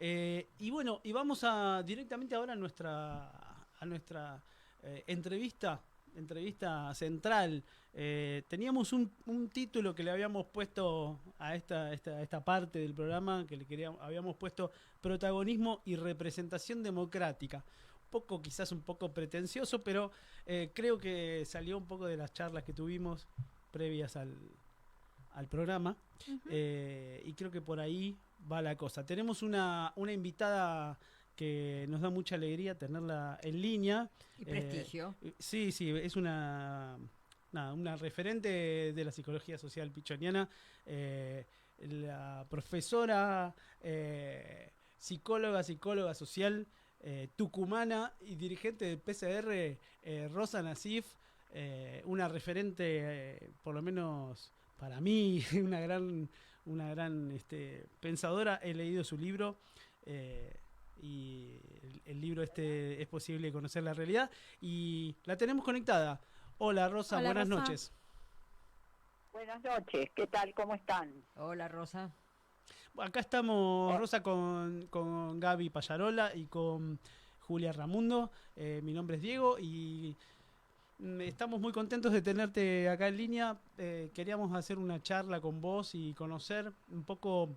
Y bueno, y vamos a directamente ahora a nuestra entrevista central. Teníamos un título que le habíamos puesto a esta parte del programa, que habíamos puesto protagonismo y representación democrática. Quizás un poco pretencioso, pero creo que salió un poco de las charlas que tuvimos previas al programa, Ujú. y creo que por ahí va la cosa. Tenemos una invitada que nos da mucha alegría tenerla en línea. Y prestigio. Sí, sí, es una referente de la psicología social pichoniana, la profesora, psicóloga social, tucumana y dirigente del PCR, Rosa Nasif, una referente, por lo menos para mí, una gran pensadora. He leído su libro, eh, y el libro es posible conocer la realidad, y la tenemos conectada. Hola Rosa, Hola, buenas Rosa. noches. Buenas noches, ¿qué tal? ¿Cómo están? Hola, Rosa. Acá estamos, Oh, Rosa, con Gaby Payarola y con Julia Ramundo. Mi nombre es Diego y estamos muy contentos de tenerte acá en línea. Queríamos hacer una charla con vos y conocer un poco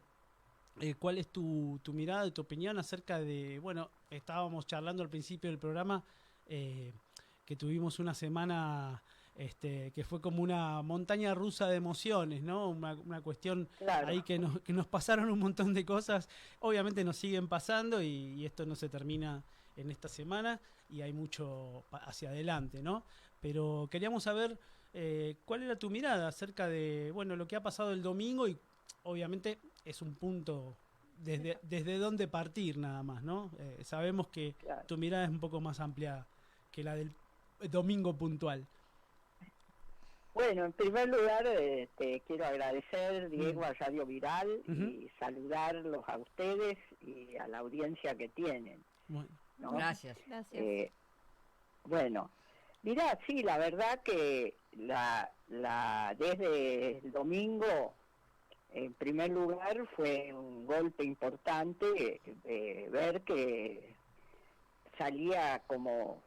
cuál es tu mirada y tu opinión acerca de, bueno, estábamos charlando al principio del programa, eh, que tuvimos una semana, que fue como una montaña rusa de emociones, ¿no? Una cuestión claro, ahí que nos pasaron un montón de cosas. Obviamente nos siguen pasando, y esto no se termina en esta semana y hay mucho hacia adelante, ¿no? Pero queríamos saber cuál era tu mirada acerca de, bueno, lo que ha pasado el domingo, y obviamente es un punto desde dónde partir nada más, ¿no? Sabemos que claro. tu mirada es un poco más amplia que la del domingo puntual. Bueno, en primer lugar, te quiero agradecer, Mm. Diego, a Radio Viral Ujú. y saludarlos a ustedes y a la audiencia que tienen, Bueno. ¿no? Gracias. Gracias. Eh, bueno, mirá, sí, la verdad que desde el domingo, en primer lugar, fue un golpe importante, ver que salía como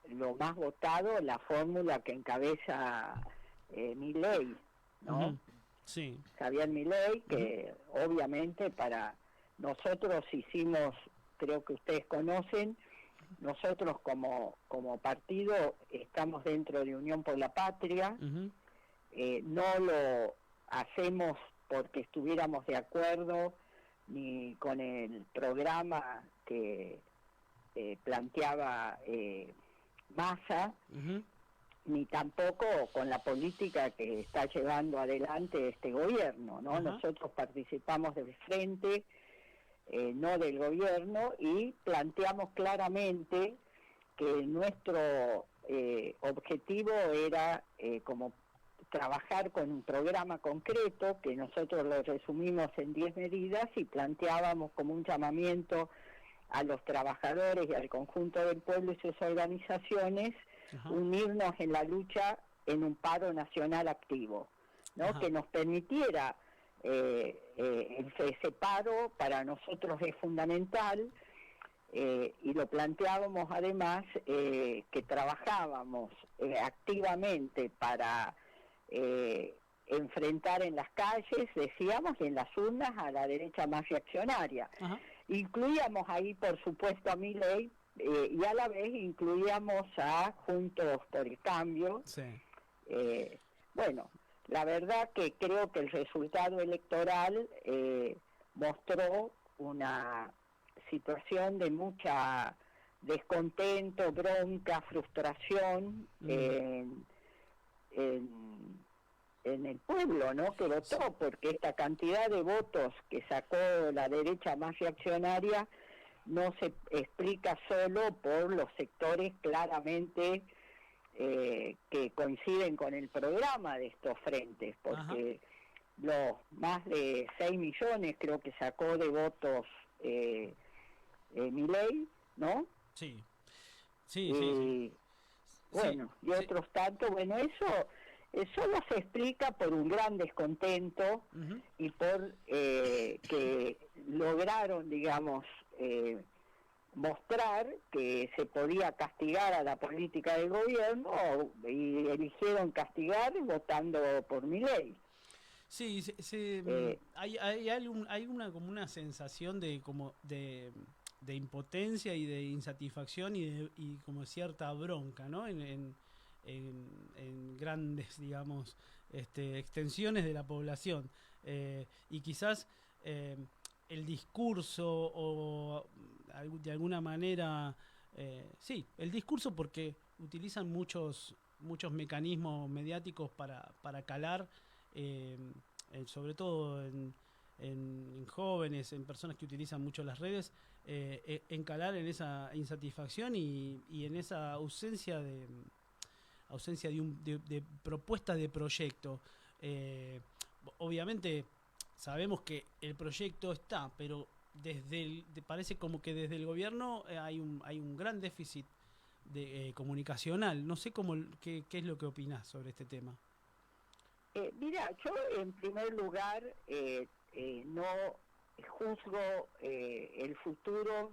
lo más votado la fórmula que encabeza Milei, Ujú. ¿no? Sí. Javier Milei, Ujú. que obviamente para nosotros hicimos, creo que ustedes conocen, nosotros como partido estamos dentro de Unión por la Patria, Ujú. no lo hacemos porque estuviéramos de acuerdo ni con el programa que planteaba Massa, Ujú. ni tampoco con la política que está llevando adelante este gobierno, ¿no? Ajá. Nosotros participamos del frente, no del gobierno, y planteamos claramente que nuestro objetivo era como trabajar con un programa concreto, que nosotros lo resumimos en 10 medidas y planteábamos como un llamamiento a los trabajadores y al conjunto del pueblo y sus organizaciones, Ajá. unirnos en la lucha en un paro nacional activo, ¿no? Ajá. Que nos permitiera, ese paro para nosotros es fundamental, y lo planteábamos además, que trabajábamos activamente para enfrentar en las calles, decíamos, y en las urnas a la derecha más reaccionaria. Ajá. Incluíamos ahí, por supuesto, a Milei, y a la vez incluíamos a Juntos por el Cambio. Sí. Eh, bueno, la verdad que creo que el resultado electoral mostró una situación de mucha descontento, bronca, frustración Mm. en, en el pueblo, ¿no? Que Sí. votó, porque esta cantidad de votos que sacó la derecha más reaccionaria no se explica solo por los sectores claramente que coinciden con el programa de estos frentes, Ajá. porque los más de 6 millones creo que sacó de votos Milei, ¿no? Sí. Sí, sí, sí. Y Sí, bueno, y sí. otros tantos, bueno, eso Solo se explica por un gran descontento y por que lograron, digamos, mostrar que se podía castigar a la política del gobierno y eligieron castigar votando por Milei. Sí, hay una como una sensación de impotencia y de insatisfacción y como cierta bronca, ¿no? En grandes, digamos, extensiones de la población. Y quizás el discurso o de alguna manera, sí, el discurso, porque utilizan muchos mecanismos mediáticos para calar, sobre todo en jóvenes, en personas que utilizan mucho las redes, encalar en esa insatisfacción y en esa ausencia de propuesta de proyecto. Obviamente sabemos que el proyecto está, pero parece como que desde el gobierno hay un gran déficit comunicacional. No sé qué es lo que opinás sobre este tema. Mira, yo en primer lugar no juzgo el futuro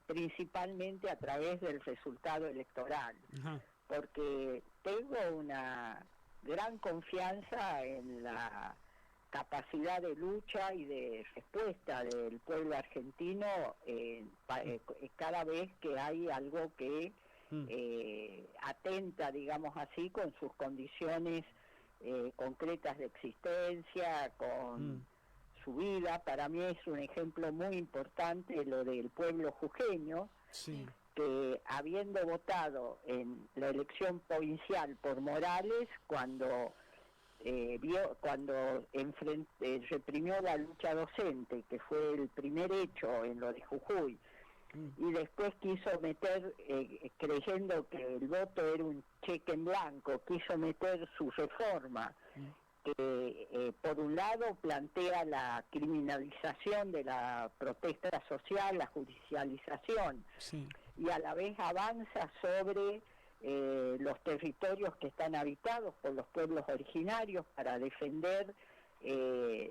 principalmente a través del resultado electoral. Ajá. Porque tengo una gran confianza en la capacidad de lucha y de respuesta del pueblo argentino cada vez que hay algo que atenta, digamos así, con sus condiciones concretas de existencia, con su vida. Para mí es un ejemplo muy importante lo del pueblo jujeño, sí, que habiendo votado en la elección provincial por Morales, cuando reprimió la lucha docente, que fue el primer hecho en lo de Jujuy, y después quiso meter, creyendo que el voto era un cheque en blanco, quiso meter su reforma, que por un lado plantea la criminalización de la protesta social, la judicialización, sí, y a la vez avanza sobre los territorios que están habitados por los pueblos originarios para defender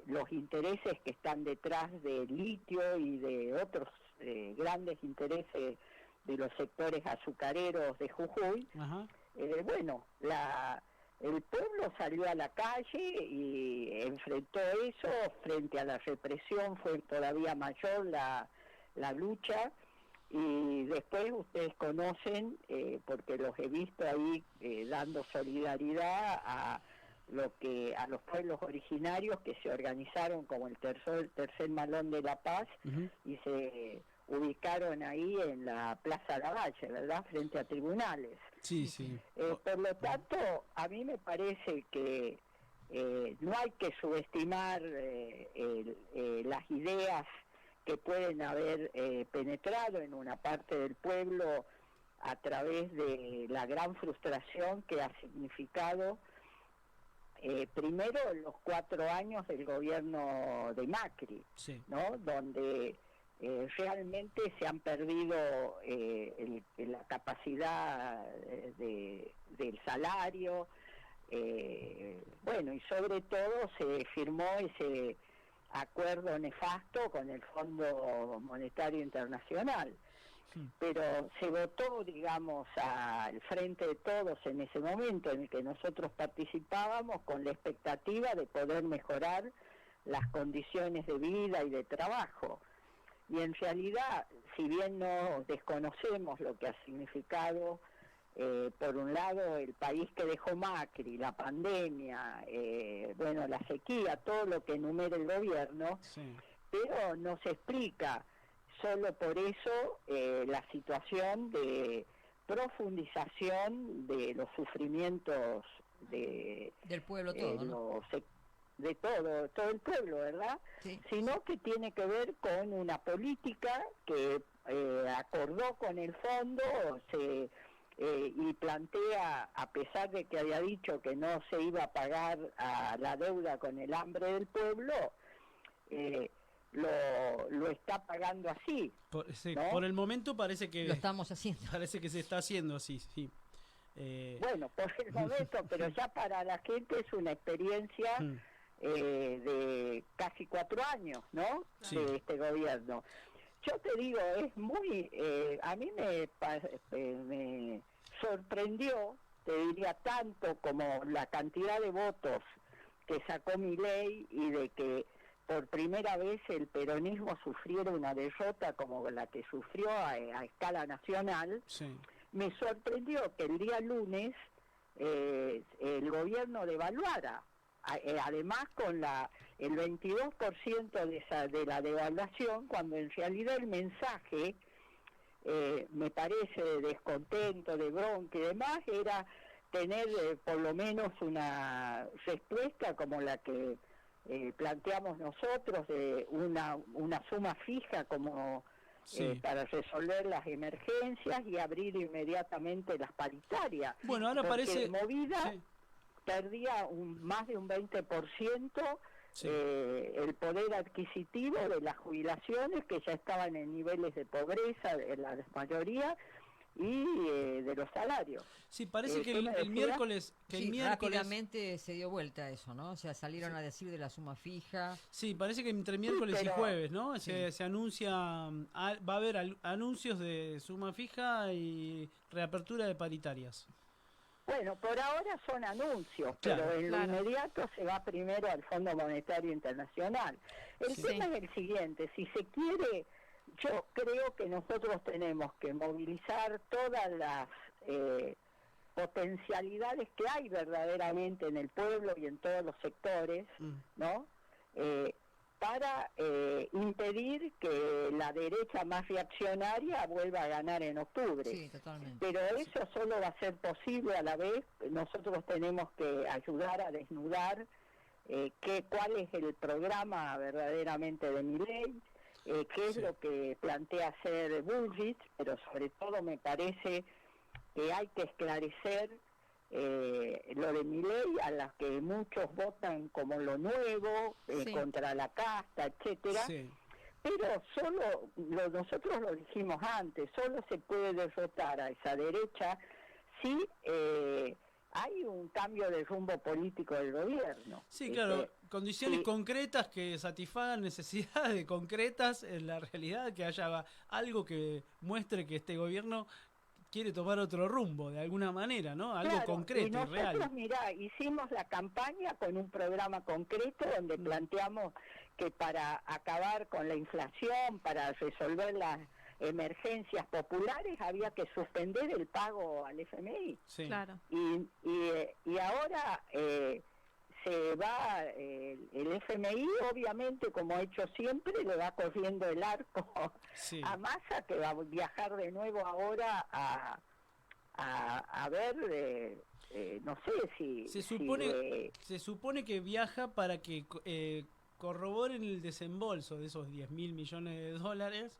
los intereses que están detrás del litio y de otros grandes intereses de los sectores azucareros de Jujuy. El pueblo salió a la calle y enfrentó eso. Frente a la represión fue todavía mayor la lucha, y después ustedes conocen, porque los he visto ahí dando solidaridad a los pueblos originarios que se organizaron como el tercer Malón de la Paz, y se ubicaron ahí en la Plaza Lavalle, ¿verdad?, frente a tribunales. Sí, sí. Por lo tanto, a mí me parece que no hay que subestimar las ideas que pueden haber penetrado en una parte del pueblo a través de la gran frustración que ha significado primero los 4 años del gobierno de Macri, sí, ¿no?, donde realmente se han perdido la capacidad del salario, y sobre todo se firmó ese acuerdo nefasto con el Fondo Monetario Internacional, pero se votó, digamos, al frente de todos en ese momento en el que nosotros participábamos, con la expectativa de poder mejorar las condiciones de vida y de trabajo. Y en realidad, si bien no desconocemos lo que ha significado, por un lado, el país que dejó Macri, la pandemia, la sequía, todo lo que enumera el gobierno, sí, pero no se explica solo por eso la situación de profundización de los sufrimientos del pueblo todo, ¿no? De todo el pueblo, ¿verdad? Sí. Sino que tiene que ver con una política que acordó con el fondo y plantea, a pesar de que había dicho que no se iba a pagar a la deuda con el hambre del pueblo, lo está pagando así. Sí, ¿no? Por el momento parece que lo estamos haciendo. Parece que se está haciendo así, sí. Bueno, por el momento, pero ya para la gente es una experiencia de casi 4 años, ¿no? Sí. De este gobierno. Yo te digo, es muy... a mí me sorprendió, te diría, tanto como la cantidad de votos que sacó Milei y de que por primera vez el peronismo sufriera una derrota como la que sufrió a escala nacional. Sí. Me sorprendió que el día lunes el gobierno devaluara, además con el 22% de la devaluación, cuando en realidad el mensaje, me parece, de descontento, de bronca y demás, era tener por lo menos una respuesta como la que planteamos nosotros, de una suma fija como para resolver las emergencias y abrir inmediatamente las paritarias. Bueno, ahora parece... Movida perdía más de un 20% el poder adquisitivo de las jubilaciones, que ya estaban en niveles de pobreza de la mayoría, y de los salarios. Sí, parece que el miércoles... rápidamente se dio vuelta eso, ¿no? O sea, salieron a decir de la suma fija. Sí, parece que entre miércoles y jueves, ¿no? Se anuncia, va a haber anuncios de suma fija y reapertura de paritarias. Bueno, por ahora son anuncios, claro, pero en lo inmediato se va primero al Fondo Monetario Internacional. El tema es el siguiente: si se quiere, yo creo que nosotros tenemos que movilizar todas las potencialidades que hay verdaderamente en el pueblo y en todos los sectores, ¿no? Para impedir que la derecha más reaccionaria vuelva a ganar en octubre. Sí, totalmente. Pero eso solo va a ser posible a la vez. Nosotros tenemos que ayudar a desnudar cuál es el programa verdaderamente de Milei, qué es lo que plantea hacer Bullrich, pero sobre todo me parece que hay que esclarecer lo de Milei, a las que muchos votan como lo nuevo, contra la casta, etcétera. Pero nosotros lo dijimos antes, solo se puede derrotar a esa derecha si hay un cambio de rumbo político del gobierno. Sí, claro, condiciones concretas que satisfagan necesidades concretas en la realidad, que haya algo que muestre que este gobierno quiere tomar otro rumbo, de alguna manera, ¿no? Algo concreto y real. Nosotros, mirá, hicimos la campaña con un programa concreto donde planteamos que para acabar con la inflación, para resolver las emergencias populares, había que suspender el pago al FMI. Sí. Claro. Y ahora se va el FMI, obviamente, como ha hecho siempre, le va corriendo el arco a Massa, que va a viajar de nuevo ahora a ver, no sé si... Se supone que viaja para que corroboren el desembolso de esos 10.000 millones de dólares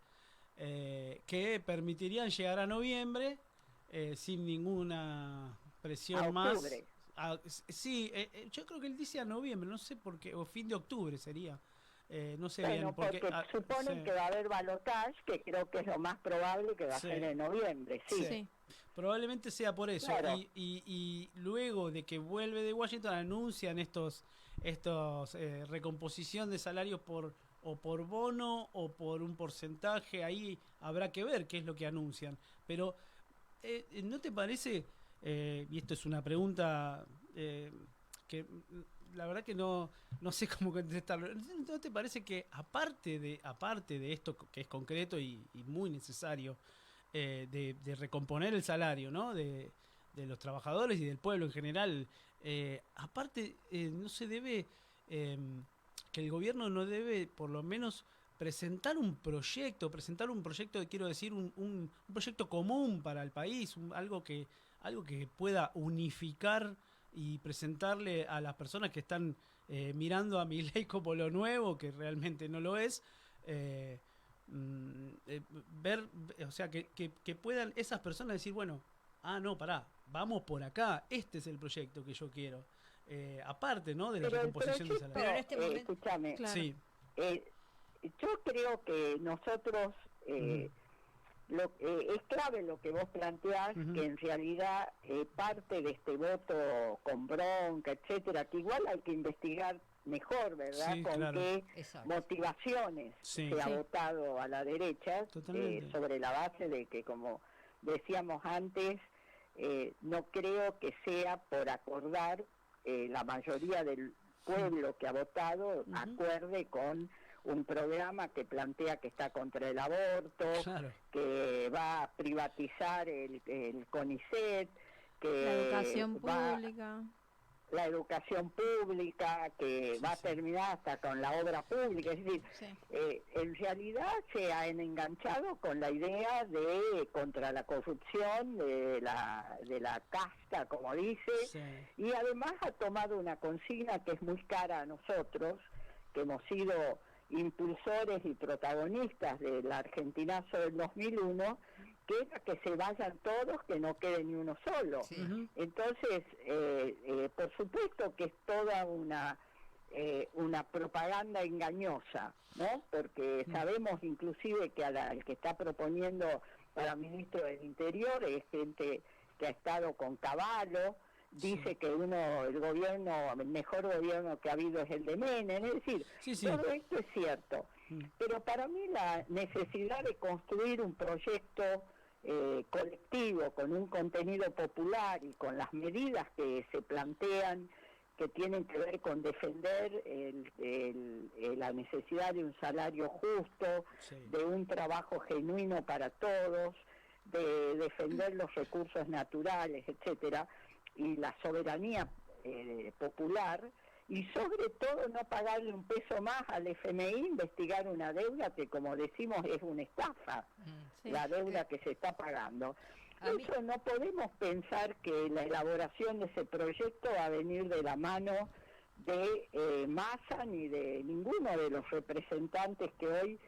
que permitirían llegar a noviembre sin ninguna presión más. Yo creo que él dice a noviembre, no sé por qué, o fin de octubre sería. No sé bien. Porque suponen que va a haber balotaje, que creo que es lo más probable que va a ser en noviembre. Sí. Probablemente sea por eso. Claro. Y luego de que vuelve de Washington anuncian estos recomposición de salarios por bono o por un porcentaje. Ahí habrá que ver qué es lo que anuncian. Pero ¿no te parece, y esto es una pregunta que la verdad que no sé cómo contestarlo, ¿no te parece que aparte de esto que es concreto y muy necesario, de recomponer el salario, ¿no? de los trabajadores y del pueblo en general, aparte no se debe, que el gobierno no debe por lo menos presentar un proyecto, quiero decir, un proyecto común para el país, algo que pueda unificar y presentarle a las personas que están mirando a Milei como lo nuevo, que realmente no lo es, ver, o sea, que puedan esas personas decir, bueno, no, pará, vamos por acá, este es el proyecto que yo quiero, aparte, ¿no?, de la recomposición de salario. Pero en este momento, escúchame, sí. Yo creo que nosotros Es clave lo que vos planteás, que en realidad parte de este voto con bronca, etcétera, que igual hay que investigar mejor, ¿verdad? Sí, Con claro. qué Exacto. motivaciones Sí. se ha Sí. votado a la derecha, Totalmente. sobre la base de que, como decíamos antes, no creo que sea por acordar, la mayoría del pueblo que ha votado acuerde con un programa que plantea que está contra el aborto, Claro. que va a privatizar el CONICET, que La educación va pública. la educación pública, que Sí, va a sí. terminar hasta con la obra pública. Es decir, Sí. en realidad se han enganchado con la idea de contra la corrupción, de la casta, como dice, Sí. y además ha tomado una consigna que es muy cara a nosotros, que hemos sido impulsores y protagonistas del Argentinazo del 2001, que era que se vayan todos, que no quede ni uno solo. Sí. Entonces, por supuesto que es toda una propaganda engañosa, ¿no? Porque sabemos inclusive que el que está proponiendo para ministro del Interior es gente que ha estado con Cavallo, dice que el mejor gobierno que ha habido es el de Menem, es decir, Sí. todo esto es cierto. Pero para mí la necesidad de construir un proyecto colectivo, con un contenido popular y con las medidas que se plantean, que tienen que ver con defender la necesidad de un salario justo, Sí. de un trabajo genuino para todos, de defender los recursos naturales, etcétera, y la soberanía popular, y sobre todo no pagarle un peso más al FMI, investigar una deuda que, como decimos, es una estafa, Sí. la deuda que se está pagando. A mí- Eso no podemos pensar que la elaboración de ese proyecto va a venir de la mano de Massa ni de ninguno de los representantes que hoy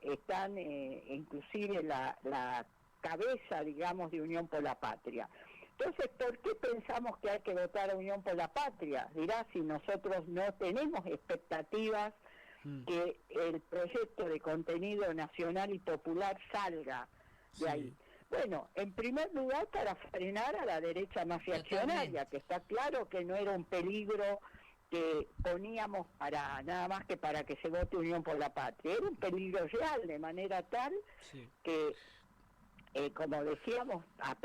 están, inclusive la cabeza, digamos, de Unión por la Patria. Entonces, ¿por qué pensamos que hay que votar a Unión por la Patria? Dirá, si nosotros no tenemos expectativas que el proyecto de contenido nacional y popular salga de ahí. Bueno, en primer lugar, para frenar a la derecha más reaccionaria, que está claro que no era un peligro que poníamos para nada más que para que se vote Unión por la Patria. Era un peligro real, de manera tal que, como decíamos, ha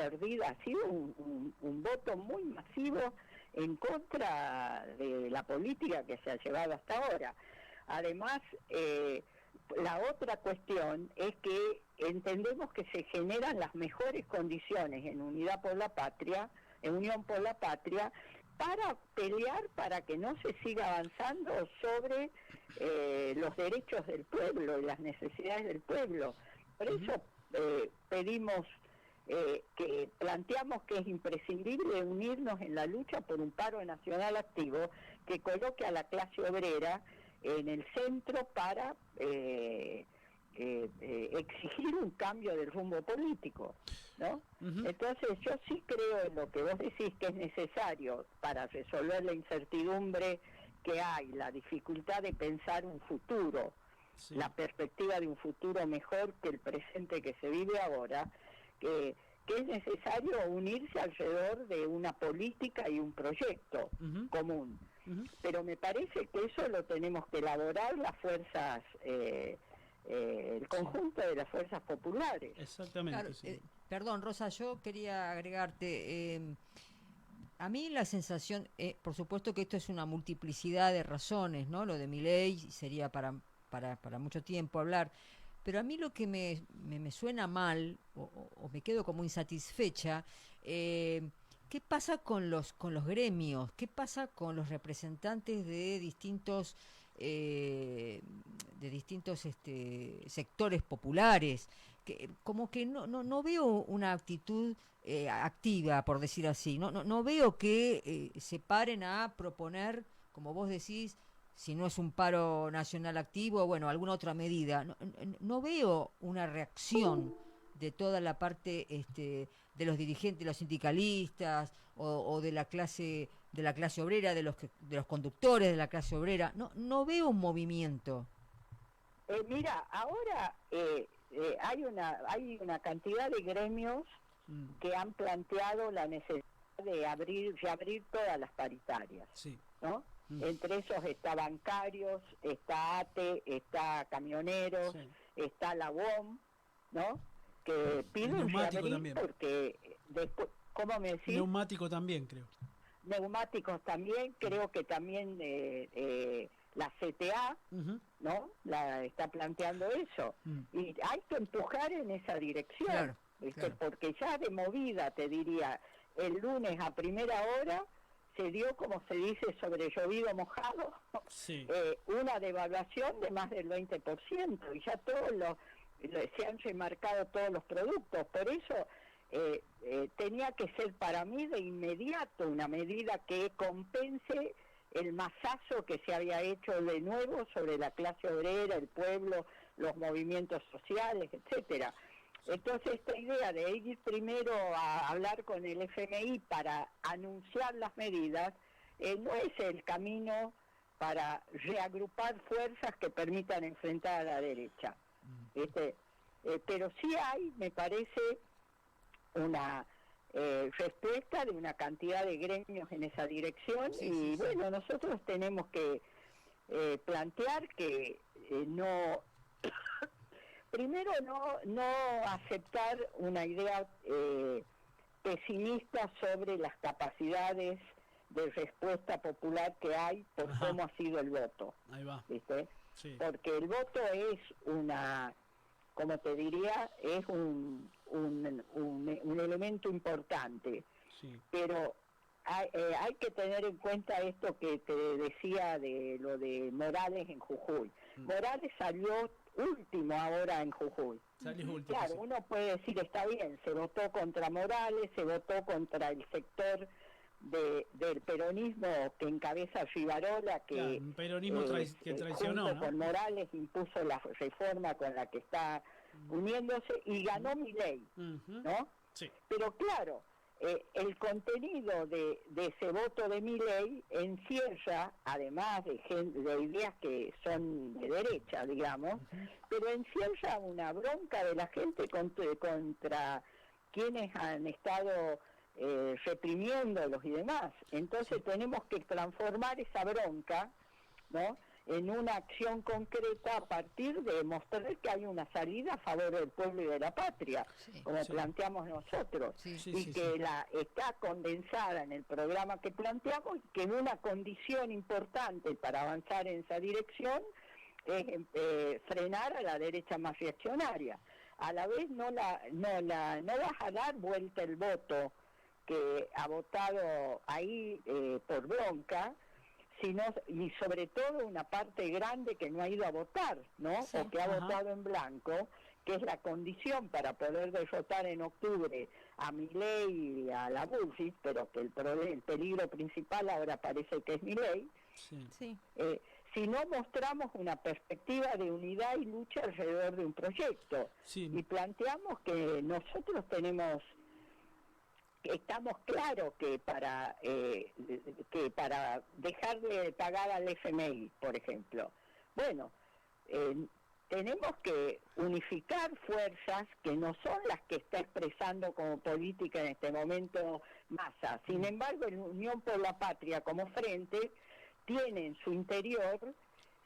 sido un voto muy masivo en contra de la política que se ha llevado hasta ahora. Además, la otra cuestión es que entendemos que se generan las mejores condiciones en Unidad por la Patria, en Unión por la Patria, para pelear para que no se siga avanzando sobre los derechos del pueblo y las necesidades del pueblo. Por eso pedimos, que planteamos que es imprescindible unirnos en la lucha por un paro nacional activo que coloque a la clase obrera en el centro para exigir un cambio del rumbo político, ¿no? Entonces yo sí creo en lo que vos decís que es necesario para resolver la incertidumbre que hay, la dificultad de pensar un futuro, la perspectiva de un futuro mejor que el presente que se vive ahora, que es necesario unirse alrededor de una política y un proyecto común. Pero me parece que eso lo tenemos que elaborar las fuerzas, el conjunto de las fuerzas populares. Exactamente, Claro, perdón, Rosa, yo quería agregarte, a mí la sensación, por supuesto que esto es una multiplicidad de razones, ¿no? Lo de Milei sería para mucho tiempo hablar, pero a mí lo que me suena mal, o me quedo como insatisfecha, ¿qué pasa con los gremios? ¿Qué pasa con los representantes de distintos sectores populares? Que como que no veo una actitud activa, por decir así. No veo que se paren a proponer, como vos decís, si no es un paro nacional activo, bueno, alguna otra medida. No veo una reacción de toda la parte de los dirigentes, los sindicalistas o de la clase obrera, de los conductores de la clase obrera. No veo un movimiento. Mira, ahora hay una cantidad de gremios que han planteado la necesidad de abrir todas las paritarias, Sí. ¿no? Entre esos está bancarios, está ATE, está camioneros, Sí. está la UOM, ¿no? Que piden neumático reabrir también. porque después, ¿cómo me decís? Neumático también, creo. Neumáticos también, creo que también la CTA, ¿no? La está planteando eso. Y hay que empujar en esa dirección, Claro, ¿viste? claro. Porque ya de movida, te diría, el lunes a primera hora se dio, como se dice, sobre llovido mojado, Sí. una devaluación de más del 20%, y ya se han remarcado todos los productos. Por eso tenía que ser para mí de inmediato una medida que compense el masazo que se había hecho de nuevo sobre la clase obrera, el pueblo, los movimientos sociales, etcétera. Entonces esta idea de ir primero a hablar con el FMI para anunciar las medidas no es el camino para reagrupar fuerzas que permitan enfrentar a la derecha. Pero sí hay, me parece, una respuesta de una cantidad de gremios en esa dirección, y bueno, nosotros tenemos que plantear que no primero no aceptar una idea pesimista sobre las capacidades de respuesta popular que hay por cómo ha sido el voto. Ahí va. ¿Viste? Sí. Porque el voto es como te diría, es un elemento importante. Sí. Pero hay que tener en cuenta esto que te decía de lo de Morales en Jujuy. Morales salió último ahora en Jujuy. Salió último, claro, sí. uno puede decir, está bien, se votó contra Morales, se votó contra el sector del peronismo que encabeza Rivarola, que Claro, un peronismo que traicionó, junto ¿no? con Morales impuso la reforma con la que está uniéndose, y ganó Milei, ¿no? Sí. Pero claro, el contenido de ese voto de Milei encierra, además de ideas que son de derecha, digamos, pero encierra una bronca de la gente contra quienes han estado reprimiéndolos y demás. Entonces tenemos que transformar esa bronca, ¿no?, en una acción concreta a partir de mostrar que hay una salida a favor del pueblo y de la patria, como planteamos nosotros, está condensada en el programa que planteamos, y que una condición importante para avanzar en esa dirección es frenar a la derecha más reaccionaria. A la vez no vas a dar vuelta el voto que ha votado ahí por bronca, sino, y sobre todo una parte grande que no ha ido a votar, ¿no? Sí, o que ha votado en blanco, que es la condición para poder derrotar en octubre a Milei y a la Bullrich, pero que el peligro principal ahora parece que es Milei. Si no mostramos una perspectiva de unidad y lucha alrededor de un proyecto, y planteamos que nosotros estamos claros que para dejar de pagar al FMI, por ejemplo, bueno, tenemos que unificar fuerzas que no son las que está expresando como política en este momento Massa. Sin embargo, en Unión por la Patria como frente tiene en su interior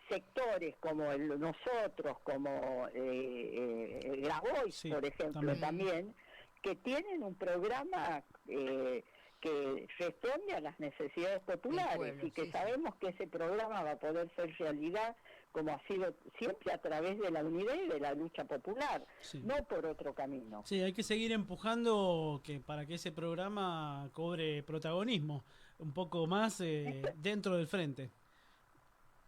sectores como nosotros, como Grabois, por ejemplo, también, que tienen un programa que responde a las necesidades populares, pueblo, y que sabemos que ese programa va a poder ser realidad, como ha sido siempre, a través de la unidad y de la lucha popular, no por otro camino. Sí, hay que seguir empujando para que ese programa cobre protagonismo un poco más dentro del frente.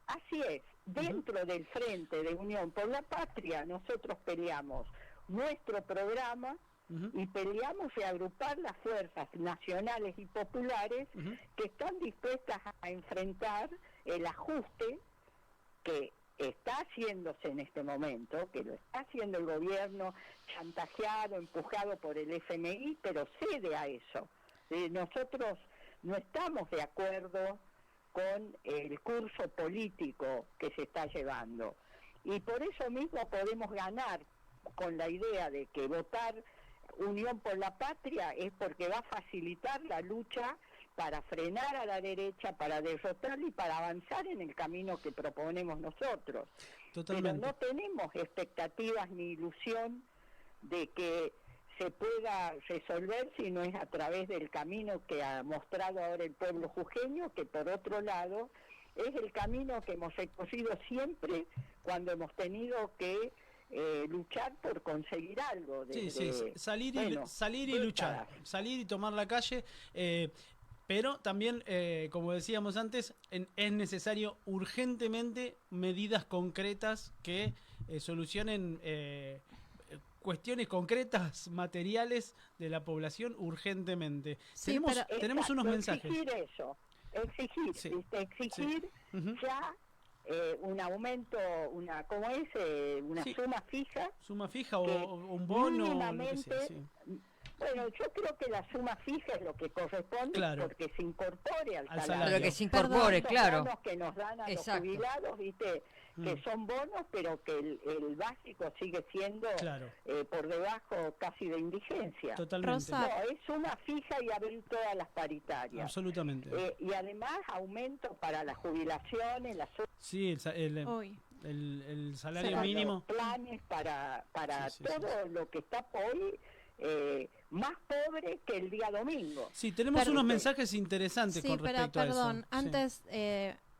Así es, dentro del Frente de Unión por la Patria nosotros peleamos nuestro programa y peleamos de agrupar las fuerzas nacionales y populares que están dispuestas a enfrentar el ajuste que está haciéndose en este momento, que lo está haciendo el gobierno, chantajeado, empujado por el FMI, pero cede a eso. Nosotros no estamos de acuerdo con el curso político que se está llevando, y por eso mismo podemos ganar con la idea de que votar Unión por la Patria es porque va a facilitar la lucha para frenar a la derecha, para derrotarla y para avanzar en el camino que proponemos nosotros. Totalmente. Pero no tenemos expectativas ni ilusión de que se pueda resolver si no es a través del camino que ha mostrado ahora el pueblo jujeño, que por otro lado es el camino que hemos recorrido siempre cuando hemos tenido que luchar por conseguir algo. Salir y luchar, salir y tomar la calle, pero también, como decíamos antes, es necesario urgentemente medidas concretas que solucionen cuestiones concretas, materiales de la población urgentemente. Sí, tenemos unos mensajes. Exigir ya un aumento, una suma fija o un bono, mínimamente, lo que sea, Bueno, yo creo que la suma fija es lo que corresponde, porque se incorpore al salario. Pero que se incorpore, claro. Bonos que nos dan a los jubilados, ¿viste? Que son bonos, pero que el básico sigue siendo por debajo casi de indigencia. Totalmente. No, es suma fija y abrir todas las paritarias. Absolutamente. Y además aumento para las jubilaciones, el salario mínimo. Planes para todo lo que está hoy. Más pobre que el día domingo. Sí, tenemos unos mensajes interesantes con respecto a eso. Perdón, antes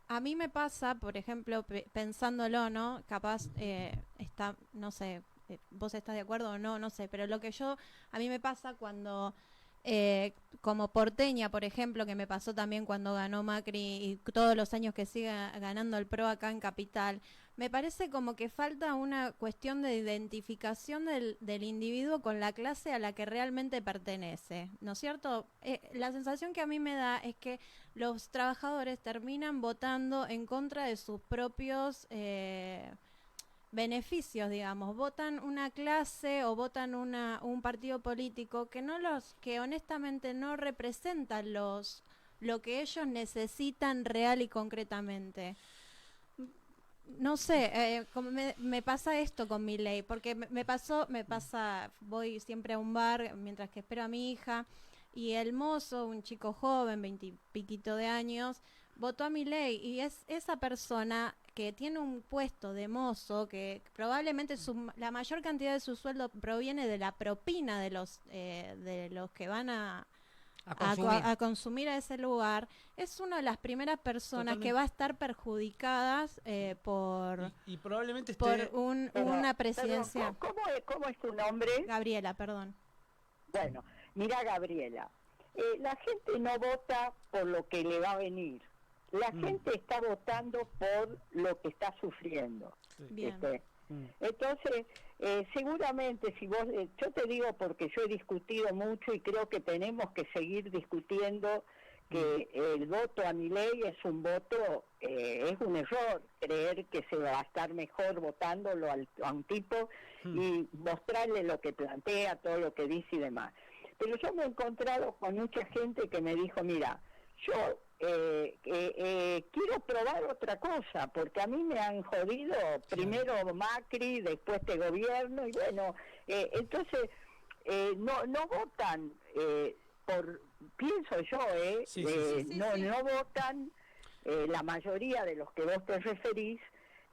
a mí me pasa, por ejemplo, pensándolo, ¿no? Capaz está, no sé, vos estás de acuerdo o no, no sé, pero a mí me pasa cuando como porteña, por ejemplo, que me pasó también cuando ganó Macri y todos los años que sigue ganando el PRO acá en Capital, me parece como que falta una cuestión de identificación del individuo con la clase a la que realmente pertenece, ¿no es cierto? La sensación que a mí me da es que los trabajadores terminan votando en contra de sus propios beneficios, digamos, votan una clase o votan un partido político que honestamente no representan lo que ellos necesitan real y concretamente. No sé, como me pasa esto con Milei, porque me pasa, voy siempre a un bar mientras que espero a mi hija, y el mozo, un chico joven, 20 y piquito de años, votó a Milei, y es esa persona que tiene un puesto de mozo, que probablemente la mayor cantidad de su sueldo proviene de la propina de los que van a consumir a ese lugar, es una de las primeras personas que va a estar perjudicadas por y probablemente por una presidencia. ¿Cómo es tu nombre? Gabriela, perdón. Bueno, mira, Gabriela, la gente no vota por lo que le va a venir. La gente está votando por lo que está sufriendo. Bien. Entonces, seguramente si vos, yo te digo porque yo he discutido mucho y creo que tenemos que seguir discutiendo que el voto a Milei es un voto, es un error creer que se va a estar mejor votándolo a un tipo y mostrarle lo que plantea, todo lo que dice y demás. Pero yo me he encontrado con mucha gente que me dijo, mira, yo quiero probar otra cosa, porque a mí me han jodido primero Macri, después este gobierno, y bueno, entonces no votan pienso yo, no votan la mayoría de los que vos te referís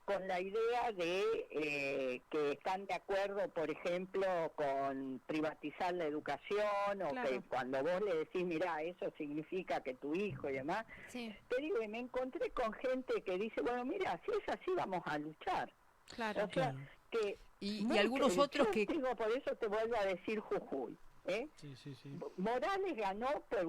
con la idea de que están de acuerdo, por ejemplo, con privatizar la educación, o que cuando vos le decís, mirá, eso significa que tu hijo y demás, te digo, y me encontré con gente que dice, bueno, mira, si es así, vamos a luchar. Claro. O sea, que y algunos otros que... Digo, por eso te vuelvo a decir Jujuy. Morales ganó por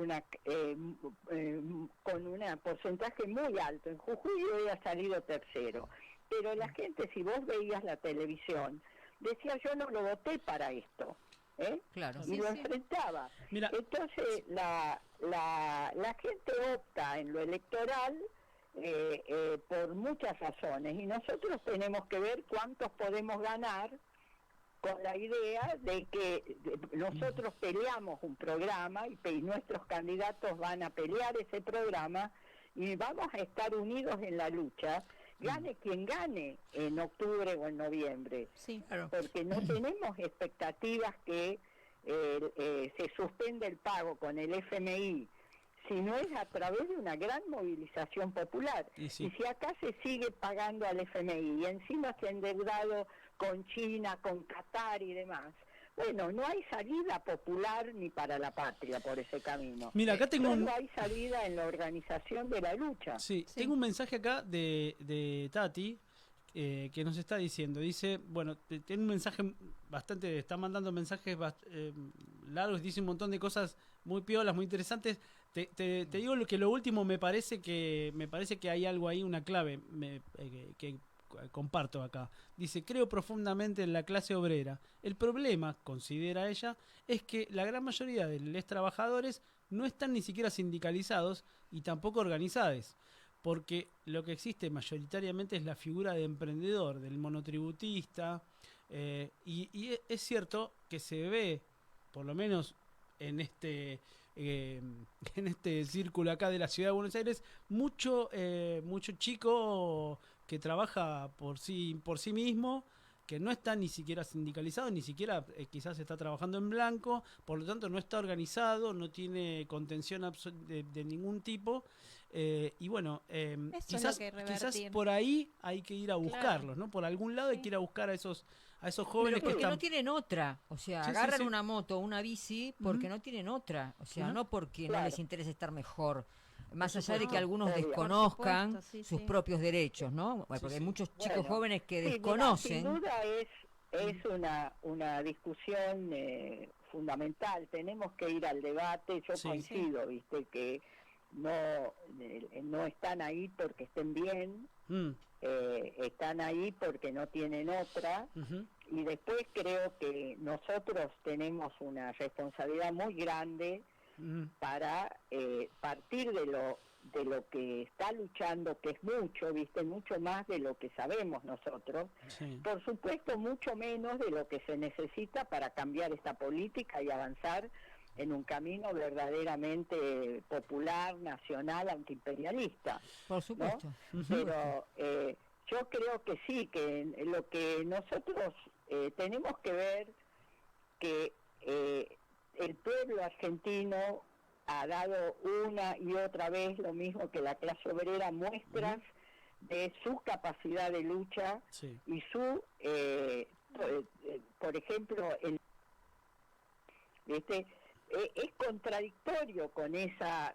con un porcentaje muy alto. En Jujuy había salido tercero. Pero la gente, si vos veías la televisión, decía, yo no lo voté para esto. Y lo enfrentaba. Mira. Entonces, la gente opta en lo electoral por muchas razones. Y nosotros tenemos que ver cuántos podemos ganar con la idea de que nosotros peleamos un programa y nuestros candidatos van a pelear ese programa y vamos a estar unidos en la lucha. gane quien gane en octubre o en noviembre, Sí. Claro. porque no tenemos expectativas que se suspenda el pago con el FMI, sino es a través de una gran movilización popular. Y sí. Y si acá se sigue pagando al FMI y encima se ha endeudado con China, con Qatar y demás, bueno, no hay salida popular ni para la patria por ese camino. Mira, acá tengo Solo hay salida en la organización de la lucha. Sí, Sí. tengo un mensaje acá de Tati que nos está diciendo. Dice, bueno, tiene un mensaje bastante, está mandando mensajes largos, dice un montón de cosas muy piolas, muy interesantes. Te digo lo último me parece que hay algo ahí, una clave que comparto acá. Dice, creo profundamente en la clase obrera. El problema, considera ella, es que la gran mayoría de los trabajadores no están ni siquiera sindicalizados y tampoco organizados, porque lo que existe mayoritariamente es la figura de emprendedor, del monotributista, y es cierto que se ve, por lo menos en este círculo acá de la ciudad de Buenos Aires, mucho chico que trabaja por sí mismo, que no está ni siquiera sindicalizado, ni siquiera quizás está trabajando en blanco, por lo tanto no está organizado, no tiene contención de ningún tipo, y bueno, Eso es quizás, lo que quizás revertir. por ahí hay que ir a buscarlos, Claro. ¿no? Por algún lado hay Sí. que ir a buscar a esos Pero jóvenes que porque están... no tienen otra, o sea, Sí, sí, agarran sí. una moto o una bici porque Ujú. no tienen otra, o sea, Ujú. no porque Claro. no les interesa estar mejor, más allá de supuesto. que algunos Obvio. desconozcan Por supuesto, sí, sus sí. propios derechos, ¿no? Bueno, porque Sí, hay sí. muchos chicos Bueno, jóvenes que sí, mira, desconocen. sin duda es una discusión fundamental. Tenemos que ir al debate. Yo Sí. coincido, viste, que no están ahí porque estén bien, Mm, están ahí porque no tienen otra. ujú. Y después creo que nosotros tenemos una responsabilidad muy grande Mm, para partir de lo que está luchando, que es mucho, viste, mucho más de lo que sabemos nosotros, sí. por supuesto mucho menos de lo que se necesita para cambiar esta política y avanzar en un camino verdaderamente popular, nacional, antiimperialista, Por supuesto. Ujú. pero yo creo que sí, que lo que nosotros tenemos que ver que el pueblo argentino ha dado una y otra vez lo mismo que la clase obrera, muestras de su capacidad de lucha Sí. y su, por ejemplo, ¿viste? Es contradictorio con esa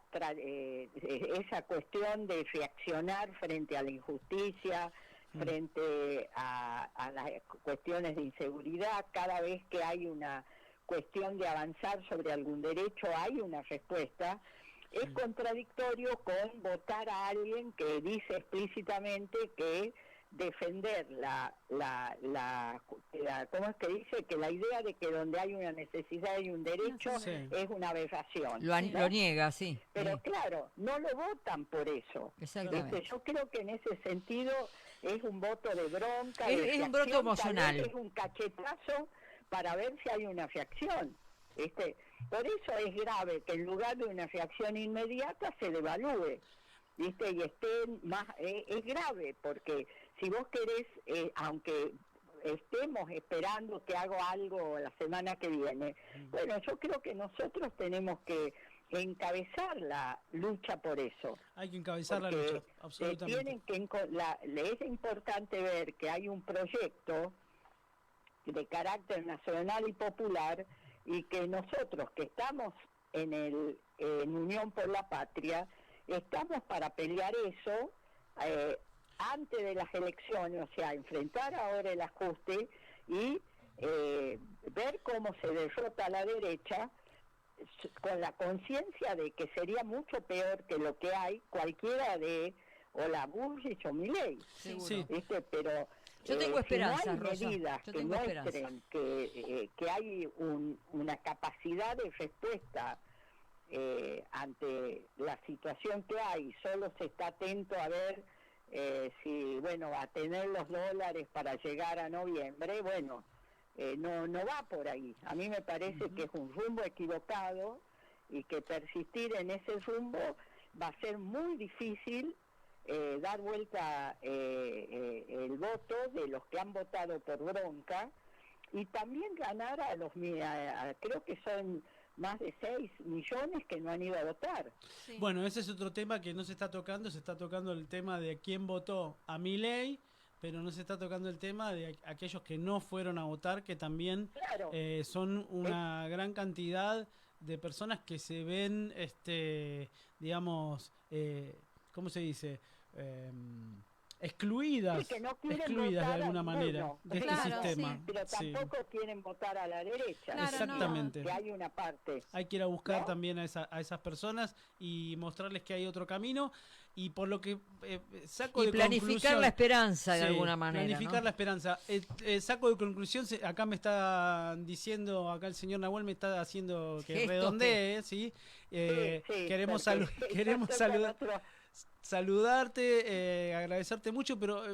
cuestión de reaccionar frente a la injusticia, frente a las cuestiones de inseguridad. Cada vez que hay una cuestión de avanzar sobre algún derecho, hay una respuesta. Es contradictorio con votar a alguien que dice explícitamente que defender ¿cómo es que dice? Que la idea de que donde hay una necesidad y un derecho Sí. es una aberración. Lo niega, sí. Pero sí, claro, no lo votan por eso. exactamente. Yo creo que en ese sentido es un voto de bronca. Es- de es un reacción, voto tal emocional. vez es un cachetazo para ver si hay una reacción. Por eso es grave que en lugar de una reacción inmediata se devalúe, ¿viste? Y esté más, es grave porque si vos querés, aunque estemos esperando que haga algo la semana que viene, bueno, yo creo que nosotros tenemos que encabezar la lucha por eso. Hay que encabezar la Porque, lucha, absolutamente. es importante ver que hay un proyecto de carácter nacional y popular y que nosotros que estamos en Unión por la Patria estamos para pelear eso antes de las elecciones, o sea, enfrentar ahora el ajuste y ver cómo se derrota a la derecha con la conciencia de que sería mucho peor que lo que hay cualquiera de o la Bullrich o Milei, Seguro. Sí. ¿viste? Pero Yo tengo esperanza, si no hay Rosa. medidas Yo que tengo muestren que hay una capacidad de respuesta ante la situación que hay, solo se está atento a ver si, bueno, a tener los dólares para llegar a noviembre, bueno, no va por ahí. A mí me parece que es un rumbo equivocado y que persistir en ese rumbo va a ser muy difícil dar vuelta el voto de los que han votado por bronca y también ganar a los, creo que son más de 6 millones que no han ido a votar. Sí. Bueno, ese es otro tema que no se está tocando el tema de quién votó a Milei, pero no se está tocando el tema de aquellos que no fueron a votar, que también claro. Son una gran cantidad de personas que se ven, digamos, ¿cómo se dice? Excluidas, sí, que no excluidas de alguna manera de claro, este sistema. Sí, pero tampoco quieren votar a la derecha. Claro, exactamente. Que hay una parte. Hay que ir a buscar ¿no? también a esas personas y mostrarles que hay otro camino. Y por lo que saco de planificar conclusión, la esperanza de alguna manera. Planificar, ¿no?, la esperanza. Saco de conclusión, acá me está diciendo, acá el señor Nahuel me está haciendo que redondee, ¿sí? Queremos saludarte, agradecerte mucho, pero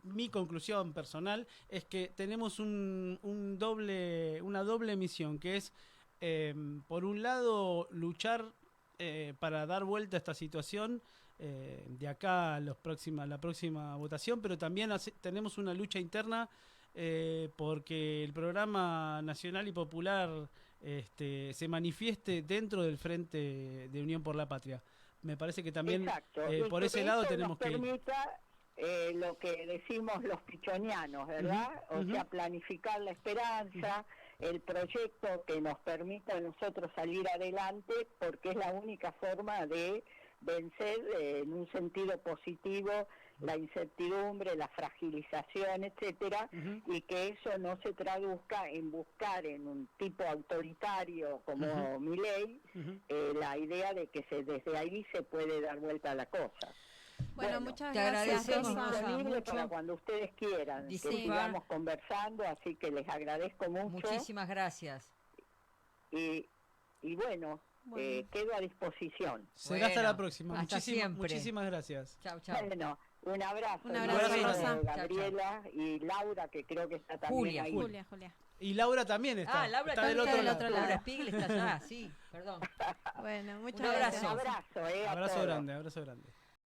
mi conclusión personal es que tenemos una doble misión, que es, por un lado, luchar para dar vuelta a esta situación de acá a la próxima votación, pero también tenemos una lucha interna porque el programa nacional y popular se manifieste dentro del Frente de Unión por la Patria. Me parece que también por ese lado tenemos que ir. Lo que decimos los pichonianos, ¿verdad? O sea, planificar la esperanza, el proyecto que nos permita a nosotros salir adelante, porque es la única forma de vencer en un sentido positivo la incertidumbre, la fragilización, etcétera, y que eso no se traduzca en buscar en un tipo autoritario como Milei la idea de que desde ahí se puede dar vuelta a la cosa. Bueno, muchas te gracias. agradecemos Disponible para cuando ustedes quieran, que sigamos conversando, así que les agradezco mucho. Muchísimas gracias. Y bueno, quedo a disposición. Será hasta la próxima. Hasta siempre. Muchísimas gracias. Chao, chao. Bueno, un abrazo. Un abrazo, Rosa. Gabriela y Laura, que creo que está también ahí. Julia. Y Laura también está. Laura está también del otro lado. Laura Spiegel está allá, sí, perdón. Bueno, muchas Un abrazo. gracias. Un abrazo, Abrazo grande.